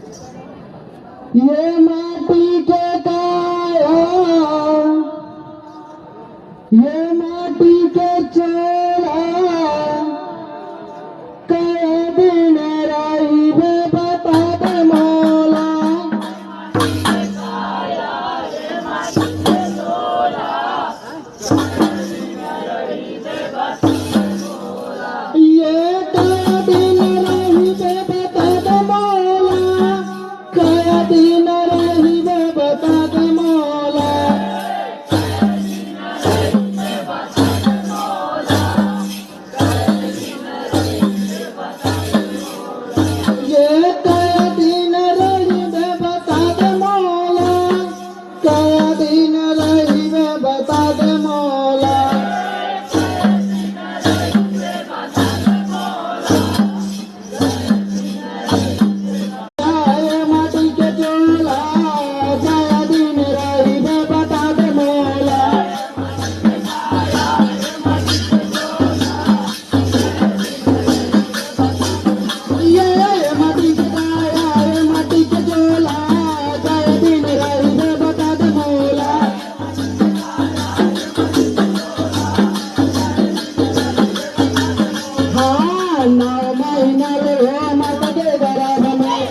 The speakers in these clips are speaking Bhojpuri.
ये माटी के काया, ये माटी के चोला, कया दिन रही वे बता दे मौला। ये कया दिन रही वे बता दे मौला, कया दिन रही वे बता दे मौला। ये कया दिन रही वे बता दे मौला, कया दिन रही वे बता दे मौला। ये माटी के चोला, कया दिन रही वे बता दे मौला। ये माटी के काया, ये माटी के चोला, कया दिन रही वे बता दे मौला। हाँ, 9 महीना रहे माता के गर्भ में।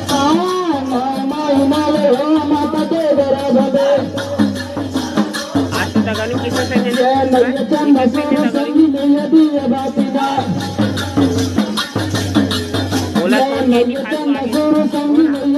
हाँ, 9 महीना रहे माता के गर्भ में। आज तो तगालू किसे से ये नैया चंदा सोना संगी नैया दिया बातिना। बोला ये तो नहीं नैया दिखा चंदा सोना संगी नैया